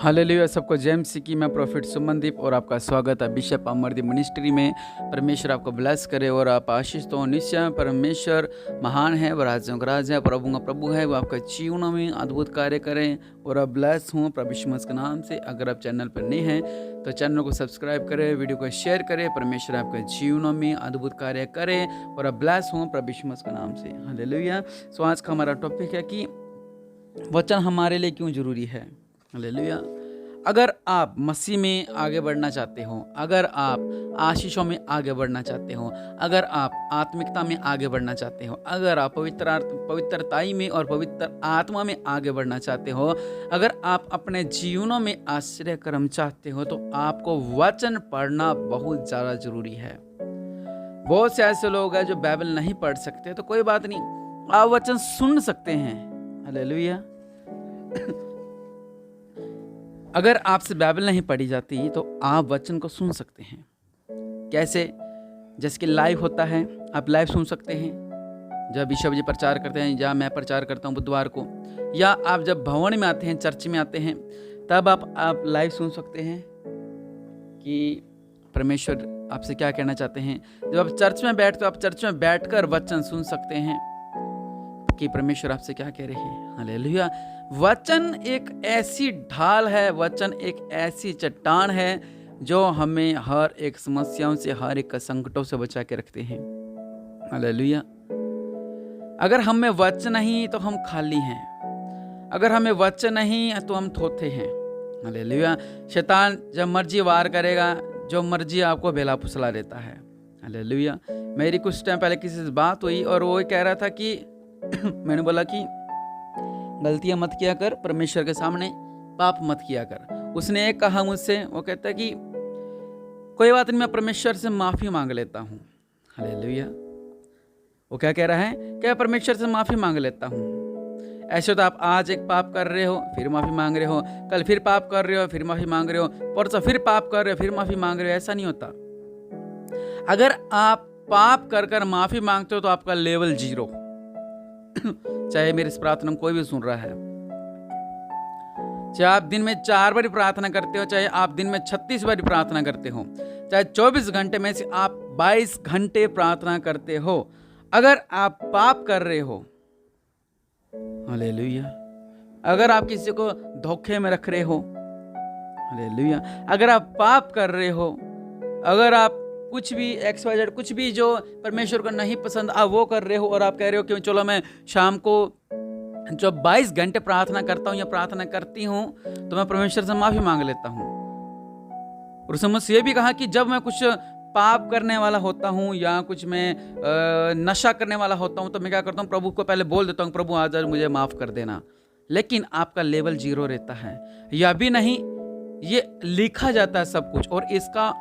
Hallelujah. सबको जय मसीह की। मैं प्रोफेट सुमनदीप और आपका स्वागत है बिशप अमरदीप मिनिस्ट्री में। परमेश्वर आपको ब्लेस करे और आप आशीष तो निश्चय। परमेश्वर महान है, वो राज्यों का राज है, प्रभु का प्रभु है, वो आपका जीवन में अद्भुत कार्य करें और आप ब्लेस हों प्रभु यीशु मसीह के नाम से। अगर आप चैनल पर नए हैं तो चैनल को सब्सक्राइब करें, वीडियो को शेयर करें। परमेश्वर आपके जीवन में अद्भुत कार्य करें और आप ब्लेस हों प्रभु यीशु मसीह के नाम से। हालेलुया। सो आज का हमारा टॉपिक है कि वचन हमारे लिए क्यों जरूरी है। हालेलुया। अगर आप मसीह में आगे बढ़ना चाहते हो, अगर आप आशीषों में आगे बढ़ना चाहते हो, अगर आप आत्मिकता में आगे बढ़ना चाहते हो, अगर आप पवित्रताई में और पवित्र आत्मा में आगे बढ़ना चाहते हो, अगर आप अपने जीवनों में आश्चर्य कर्म चाहते हो, तो आपको वचन पढ़ना बहुत ज़्यादा जरूरी है। बहुत से ऐसे लोग हैं जो बाइबल नहीं पढ़ सकते, तो कोई बात नहीं, आप वचन सुन सकते हैं। हालेलुया। अगर आपसे बाइबल नहीं पढ़ी जाती तो आप वचन को सुन सकते हैं। कैसे? जैसे कि लाइव होता है, आप लाइव सुन सकते हैं जब बिशप जी प्रचार करते हैं, या मैं प्रचार करता हूं बुधवार को, या आप जब भवन में आते हैं, चर्च में आते हैं, तब आप लाइव सुन सकते हैं कि परमेश्वर आपसे क्या कहना चाहते हैं। जब आप चर्च में बैठते हो, आप चर्च में बैठकर वचन सुन सकते हैं कि परमेश्वर आपसे क्या कह रहे हैं। हालेलुया। वचन एक ऐसी ढाल है, वचन एक ऐसी चट्टान है जो हमें हर एक समस्याओं से, हर एक संकटों से बचा के रखते हैं। हालेलुया। अगर हमें वचन नहीं तो हम खाली हैं, अगर हमें वचन नहीं तो हम थोथे हैं। हालेलुया। शैतान जब मर्जी वार करेगा, जो मर्जी आपको बेला फुसला देता है। हालेलुया। मेरी कुछ टाइम पहले किसी से बात हुई और वो कह रहा था कि मैंने बोला कि गलतियां मत किया कर, परमेश्वर के सामने पाप मत किया कर। उसने एक कहा मुझसे, वो कहता है कि कोई बात नहीं, मैं परमेश्वर से माफी मांग लेता हूँ। हालेलुया। वो क्या कह रहा है? क्या परमेश्वर से माफी मांग लेता हूँ। ऐसे तो आप आज एक पाप कर रहे हो, फिर माफी मांग रहे हो, कल फिर पाप कर रहे हो, फिर माफी मांग रहे हो, परसों फिर पाप कर रहे हो, फिर माफी मांग रहे हो। ऐसा नहीं होता। अगर आप पाप कर कर माफी मांगते हो तो आपका लेवल 0। चाहे मेरी इस प्रार्थना में कोई भी सुन रहा है, चाहे आप दिन में 4 बार प्रार्थना करते हो, चाहे आप दिन में 36 बार प्रार्थना करते हो, चाहे 24 घंटे में से आप 22 घंटे प्रार्थना करते हो, अगर आप पाप कर रहे हो, हालेलुया, अगर आप किसी को धोखे में रख रहे हो, हालेलुया, अगर आप पाप कर रहे हो, अगर आप कुछ भी XYZ कुछ भी जो परमेश्वर को नहीं पसंद आप वो कर रहे हो, और आप कह रहे हो कि चलो मैं शाम को जो 22 घंटे प्रार्थना करता हूँ या प्रार्थना करती हूँ तो मैं परमेश्वर से माफी मांग लेता हूँ। और उसने मुझसे ये भी कहा कि जब मैं कुछ पाप करने वाला होता हूँ या कुछ मैं नशा करने वाला होता हूँ तो मैं क्या करता हूँ, प्रभु को पहले बोल देता हूँ, प्रभु आज मुझे माफ कर देना। लेकिन आपका लेवल 0 रहता है, या भी नहीं, ये लिखा जाता है सब कुछ, और इसका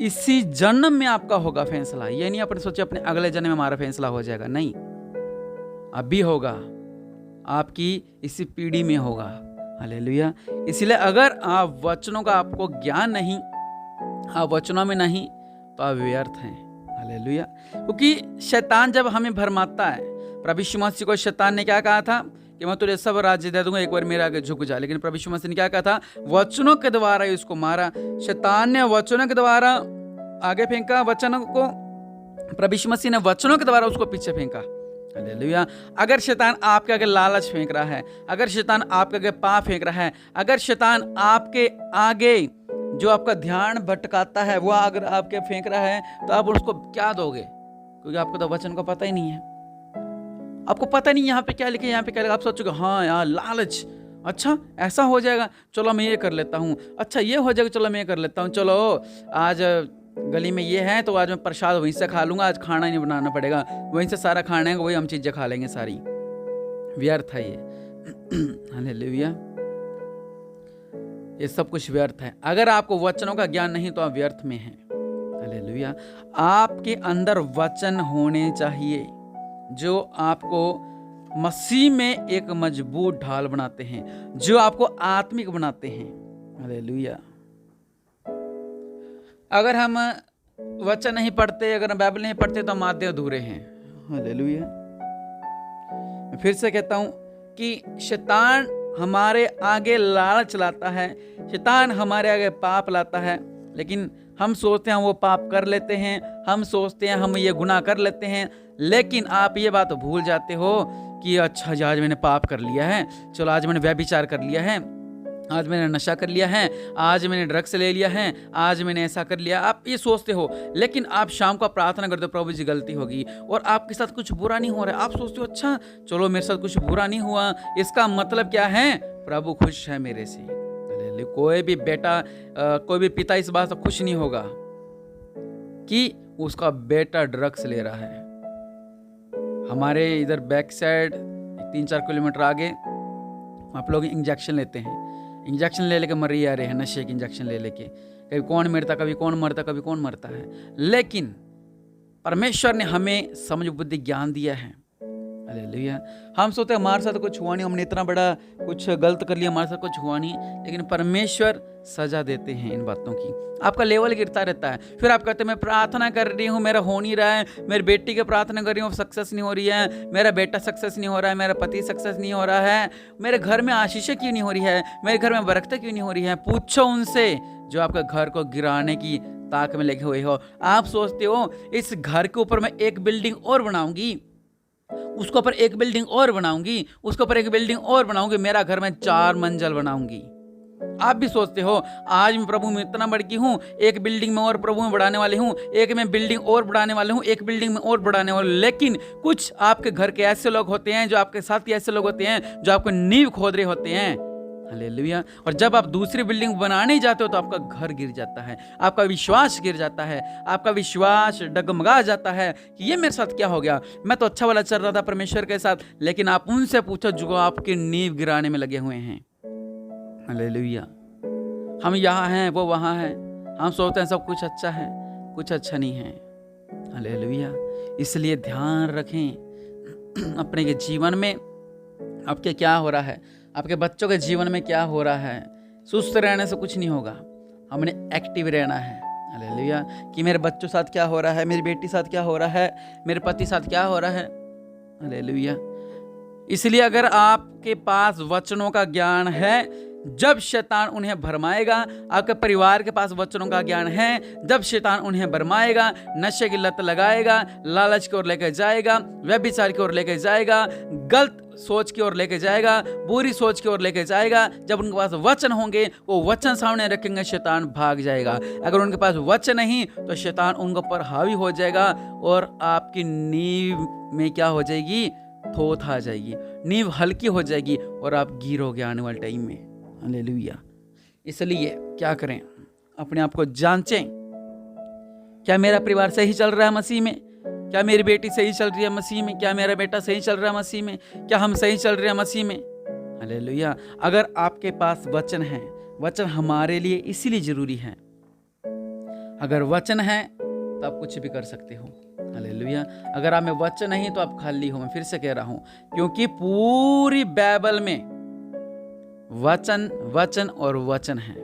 इसी जन्म में आपका होगा फैसला। ये नहीं अपने सोचे अपने अगले जन्म में हमारा फैसला हो जाएगा, नहीं, अभी होगा, आपकी इसी पीढ़ी में होगा। हालेलुया। इसलिए अगर आप वचनों का आपको ज्ञान नहीं, आप वचनों में नहीं, तो आप व्यर्थ हैं। हालेलुया। क्योंकि शैतान जब हमें भरमाता है, प्रभु यीशु मसीह को शैतान ने क्या कहा था कि मैं तुझे सब राज्य दे दूंगा, एक बार मेरे आगे झुक जा। लेकिन प्रभु यीशु मसीह ने क्या कहा था? वचनों के द्वारा ही उसको मारा। शैतान ने वचनों के द्वारा आगे फेंका, वचनों को प्रभु यीशु मसीह ने वचनों के द्वारा उसको पीछे फेंका। हालेलुया। अगर शैतान आपके आगे लालच फेंक रहा है, अगर शैतान आपके आगे पाप फेंक रहा है, अगर शैतान आपके आगे जो आपका ध्यान भटकाता है वो अगर आपके फेंक रहा है, तो आप उसको क्या दोगे? क्योंकि आपको तो वचन का पता ही नहीं है, आपको पता नहीं यहाँ पे क्या लिखे, यहाँ पे क्या लिखा। आप सोचोगे हाँ यार लालच, अच्छा ऐसा हो जाएगा, चलो मैं ये कर लेता हूँ, अच्छा ये हो जाएगा, चलो मैं ये कर लेता हूँ, चलो आज गली में ये है तो आज मैं प्रसाद वहीं से खा लूंगा, आज खाना ही नहीं बनाना पड़ेगा, वहीं से सारा खाना है, वही हम चीजें खा लेंगे सारी। व्यर्थ है ये। हालेलुया। ये सब कुछ व्यर्थ है। अगर आपको वचनों का ज्ञान नहीं तो आप व्यर्थ में हैं। हालेलुया। आपके अंदर वचन होने चाहिए जो आपको मसीह में एक मजबूत ढाल बनाते हैं, जो आपको आत्मिक बनाते हैं। हालेलुया। अगर हम वचन नहीं पढ़ते, अगर हम बाइबल नहीं पढ़ते तो हम आधे अधूरे हैं। हालेलुया। मैं फिर से कहता हूं कि शैतान हमारे आगे लालच लाता है, शैतान हमारे आगे पाप लाता है, लेकिन हम सोचते हैं वो पाप कर लेते हैं, हम सोचते हैं हम ये गुनाह कर लेते हैं, लेकिन आप ये बात भूल जाते हो कि अच्छा आज मैंने पाप कर लिया है, चलो आज मैंने व्यभिचार कर लिया है, आज मैंने नशा कर लिया है, आज मैंने ड्रग्स ले लिया है, आज मैंने ऐसा कर लिया। आप ये सोचते हो, लेकिन आप शाम को प्रार्थना करते हो प्रभु जी गलती होगी और आपके साथ कुछ बुरा नहीं हो रहा है। आप सोचते हो अच्छा चलो मेरे साथ कुछ बुरा नहीं हुआ, इसका मतलब क्या है, प्रभु खुश है मेरे से। कोई भी बेटा कोई भी पिता इस बात से खुश नहीं होगा कि उसका बेटा ड्रग्स ले रहा है। हमारे इधर बैक साइड 3-4 किलोमीटर आगे आप लोग इंजेक्शन लेते हैं, इंजेक्शन ले लेके मर ही आ रहे हैं, नशे के इंजेक्शन ले लेके, कभी कौन मरता कभी कौन मरता कभी कौन मरता है। लेकिन परमेश्वर ने हमें समझ बुद्धि ज्ञान दिया है। हालेलुया। हम सोचते हैं हमारे साथ कुछ हुआ नहीं, हमने इतना बड़ा कुछ गलत कर लिया, हमारे साथ कुछ हुआ नहीं, लेकिन परमेश्वर सजा देते हैं इन बातों की। आपका लेवल गिरता रहता है, फिर आप कहते हैं मैं प्रार्थना कर रही हूँ मेरा हो नहीं रहा है, मेरी बेटी की प्रार्थना कर रही हूँ सक्सेस नहीं हो रही है, मेरा बेटा सक्सेस नहीं हो रहा है, मेरा पति सक्सेस नहीं हो रहा है, मेरे घर में आशीष क्यों नहीं हो रही है, मेरे घर में बरकत क्यों नहीं हो रही है। पूछो उनसे जो आपके घर को गिराने की ताक में लगे हुए हो। आप सोचते हो इस घर के ऊपर मैं एक बिल्डिंग और बनाऊंगी, उसके ऊपर एक बिल्डिंग और बनाऊंगी, उसके ऊपर एक बिल्डिंग और बनाऊंगी, मेरा घर में 4 मंजिल बनाऊंगी। आप भी सोचते हो आज मैं प्रभु में इतना बढ़ गई हूँ, एक बिल्डिंग में और प्रभु में बढ़ाने वाले हूँ, एक में बिल्डिंग और बढ़ाने वाले हूँ, एक बिल्डिंग में और बढ़ाने वाले। लेकिन कुछ आपके घर के ऐसे लोग होते हैं, जो आपके साथी ऐसे लोग होते हैं जो आपको नींव खोद रहे होते हैं। हालेलुया। और जब आप दूसरी बिल्डिंग बनाने जाते हो तो आपका घर गिर जाता है, आपका विश्वास गिर जाता है, आपका विश्वास डगमगा जाता है कि ये मेरे साथ क्या हो गया, मैं तो अच्छा वाला चल रहा था परमेश्वर के साथ। लेकिन आप उनसे पूछो जो आपके नींव गिराने में लगे हुए हैं। हालेलुया। हम यहाँ हैं वो वहाँ हैं, हम सोचते हैं सब कुछ अच्छा है, कुछ अच्छा नहीं है। हालेलुया। इसलिए ध्यान रखें अपने के जीवन में आपके क्या हो रहा है, आपके बच्चों के जीवन में क्या हो रहा है। सुस्त रहने से कुछ नहीं होगा, हमने एक्टिव रहना है। हालेलुया। कि मेरे बच्चों साथ क्या हो रहा है, मेरी बेटी साथ क्या हो रहा है, मेरे पति साथ क्या हो रहा है। हालेलुया। इसलिए अगर आपके पास वचनों का ज्ञान है, जब शैतान उन्हें भरमाएगा, आपके परिवार के पास वचनों का ज्ञान है, जब शैतान उन्हें भरमाएगा, नशे की लत लगाएगा, लालच की ओर लेकर जाएगा, व्यभिचार की ओर लेकर जाएगा, गलत सोच की ओर लेकर जाएगा, बुरी सोच की ओर लेकर जाएगा, जब उनके पास वचन होंगे वो वचन सामने रखेंगे, शैतान भाग जाएगा। अगर उनके पास वचन नहीं तो शैतान उनके ऊपर हावी हो जाएगा और आपकी नींव में क्या हो जाएगी, थोथ आ जाएगी, नींव हल्की हो जाएगी और आप गिरोगे आने वाले टाइम में। हालेलुया। इसलिए क्या करें, अपने आप को जांचें, क्या मेरा परिवार सही चल रहा है मसीह में, क्या मेरी बेटी सही चल रही है मसीह में, क्या मेरा बेटा सही चल रहा है मसीह में, क्या हम सही चल रहे हैं मसीह में। हालेलुया। अगर आपके पास वचन है, वचन हमारे लिए इसीलिए जरूरी है, अगर वचन है तो आप कुछ भी कर सकते हो। हालेलुया। अगर आप में वचन नहीं तो आप खाली हो। मैं फिर से कह रहा हूं, क्योंकि पूरी बाइबल में वचन वचन और वचन है।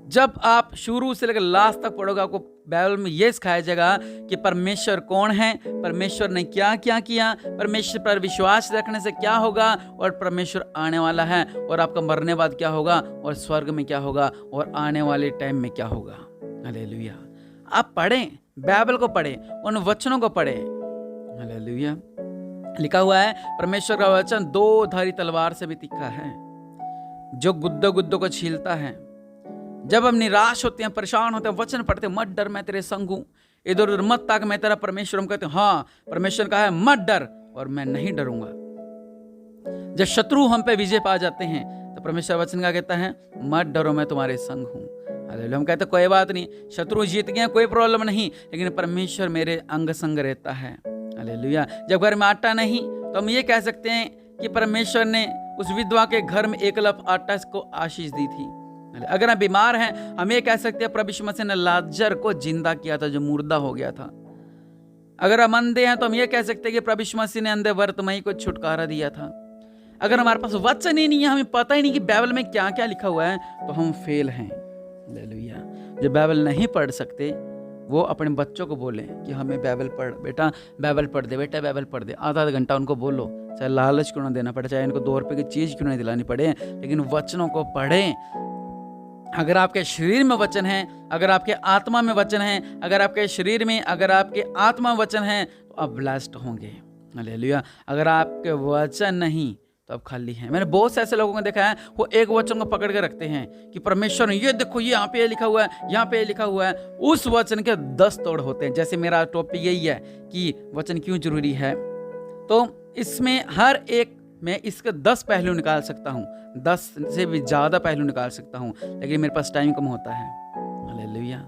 जब आप शुरू से लेकर लास्ट तक पढ़ोगे, आपको बाइबल में यह सिखाया जाएगा कि परमेश्वर कौन है, परमेश्वर ने क्या क्या किया, परमेश्वर पर विश्वास रखने से क्या होगा, और परमेश्वर आने वाला है, और आपका मरने बाद क्या होगा, और स्वर्ग में क्या होगा, और आने वाले टाइम में क्या होगा। हालेलुया। आप पढ़ें, बाइबल को पढ़ें, उन वचनों को पढ़ें। हालेलुया। लिखा हुआ है परमेश्वर का वचन 2 धारी तलवार से भी तीखा है, जो गुद्दों गुद्दों को छीलता है। जब हम निराश होते हैं, परेशान होते हैं, वचन पढ़ते हैं, मत डर मैं तेरे संग हूं, इधर उधर मत ताक मैं तेरा परमेश्वर। हम कहते हैं हाँ, परमेश्वर कहा है मत डर, और मैं नहीं डरूंगा। जब शत्रु हम पे विजय पा जाते हैं तो परमेश्वर वचन का कहता है मत डरो मैं तुम्हारे संग हूं। हालेलुया। हम कहते हैं कोई बात नहीं, शत्रु जीत गए, कोई प्रॉब्लम नहीं, लेकिन परमेश्वर मेरे अंग संग रहता है। हालेलुया। जब घर में आटा नहीं तो हम ये कह सकते हैं कि परमेश्वर ने उस विधवा के घर में 1 लप आटा को आशीष दी थी। अगर हम बीमार हैं, हम ये कह सकते हैं प्रभु यीशु मसीह ने लाजर को जिंदा किया था जो मुर्दा हो गया था। अगर हम अंधे हैं तो हम ये कह सकते हैं कि प्रभु यीशु मसीह ने अंधे वर्तमई को छुटकारा दिया था। अगर हमारे पास वचन ही नहीं है, हमें पता ही नहीं कि बाइबल में क्या क्या लिखा हुआ है, तो हम फेल हैं। हालेलुया। जो बाइबल नहीं पढ़ सकते वो अपने बच्चों को बोले कि हमें बाइबल पढ़, बेटा बाइबल पढ़ दे, बेटा बाइबल पढ़ दे। आधा घंटा उनको बोलो, चाहे लालच क्यों ना देना पड़े, चाहे इनको 2 रुपये की चीज़ क्यों नहीं दिलानी पड़े, लेकिन वचनों को पढ़ें। अगर आपके शरीर में वचन है, अगर आपके आत्मा में वचन है, अगर आपके शरीर में, अगर आपके आत्मा में वचन है, तो आप ब्लेस्ड होंगे। हालेलुया। अगर आपके वचन नहीं तो आप खाली हैं। मैंने बहुत से ऐसे लोगों को देखा है, वो एक वचन को पकड़ के रखते हैं कि परमेश्वर ये देखो, ये यहाँ पे लिखा हुआ है, यहाँ पे लिखा हुआ है, उस वचन के 10 तोड़ होते हैं। जैसे मेरा टॉपिक यही है कि वचन क्यों जरूरी है, तो इसमें हर एक मैं इसके 10 पहलू निकाल सकता हूँ, 10 से भी ज़्यादा पहलू निकाल सकता हूँ, लेकिन मेरे पास टाइम कम होता है। हालेलुया।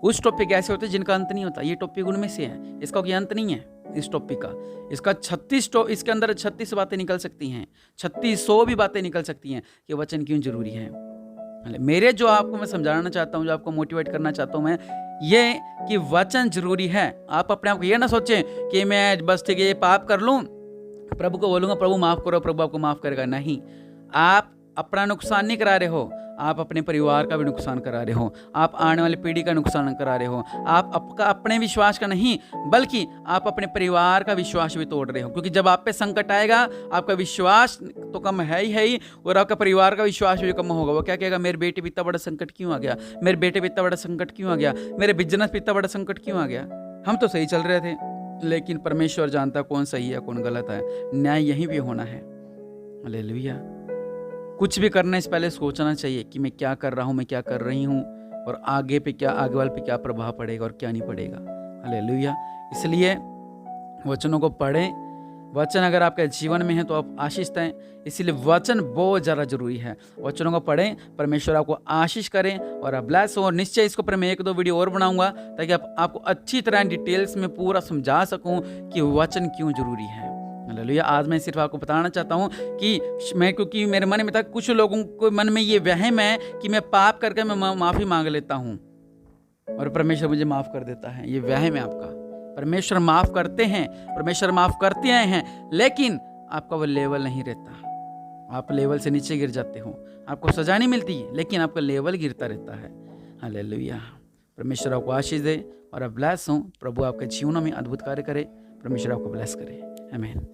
कुछ टॉपिक ऐसे होते हैं जिनका अंत नहीं होता, ये टॉपिक उनमें से है, इसका कोई अंत नहीं है इस टॉपिक का। इसका 36 इसके अंदर 36 बातें निकल सकती हैं, 3600 भी बातें निकल सकती हैं कि वचन क्यों जरूरी है। मेरे जो आपको मैं समझाना चाहता हूँ, जो आपको मोटिवेट करना चाहता हूँ मैं, ये कि वचन जरूरी है। आप अपने आप को ये ना सोचें कि मैं बस ठीक है ये पाप कर लूँ, प्रभु को बोलूँगा प्रभु माफ़ करो, प्रभु आपको माफ़ करेगा। नहीं, आप अपना नुकसान नहीं करा रहे हो, आप अपने परिवार का भी नुकसान करा रहे हो, आप आने वाली पीढ़ी का नुकसान करा रहे हो। आप अपने विश्वास का नहीं, बल्कि आप अपने परिवार का विश्वास भी तोड़ रहे हो, क्योंकि जब आप पे संकट आएगा, आपका विश्वास तो कम है ही, और आपका परिवार का विश्वास भी कम होगा। वो क्या कहेगा, मेरे बेटे पे इतना बड़ा संकट क्यों आ गया, मेरे बेटे पे इतना बड़ा संकट क्यों आ गया, मेरे बिजनेस पे इतना बड़ा संकट क्यों आ गया। हम तो सही चल रहे थे, लेकिन परमेश्वर जानता कौन सही है कौन गलत है। न्याय यहीं भी होना है। हालेलुया। कुछ भी करने से पहले सोचना चाहिए कि मैं क्या कर रहा हूँ, मैं क्या कर रही हूँ, और आगे वाले पे क्या प्रभाव पड़ेगा और क्या नहीं पड़ेगा। हालेलुया। इसलिए वचनों को पढ़ें। वचन अगर आपके जीवन में है तो आप आशीष हैं, इसीलिए वचन बहुत ज़्यादा जरूरी है। वचनों को पढ़ें, परमेश्वर आपको आशीष करें और आप ब्लेस हो। और निश्चय इसके ऊपर मैं 1-2 वीडियो और बनाऊंगा, ताकि आपको अच्छी तरह डिटेल्स में पूरा समझा सकूं कि वचन क्यों जरूरी है। हालेलुया। आज मैं सिर्फ आपको बताना चाहता हूँ कि क्योंकि मेरे मन में था, कुछ लोगों को मन में ये वहम है कि मैं पाप करके मैं माफ़ी मांग लेता हूँ और परमेश्वर मुझे माफ़ कर देता है। ये वहम है आपका। परमेश्वर माफ़ करते हैं, परमेश्वर माफ़ करते आए हैं, लेकिन आपका वो लेवल नहीं रहता। आप लेवल से नीचे गिर जाते हो, आपको सजा नहीं मिलती, लेकिन आपका लेवल गिरता रहता है। हालेलुया। परमेश्वर आपको आशीष दे और आप ब्लेस हों। प्रभु आपके जीवनों में अद्भुत कार्य करे। परमेश्वर आपको ब्लेस करे। आमीन।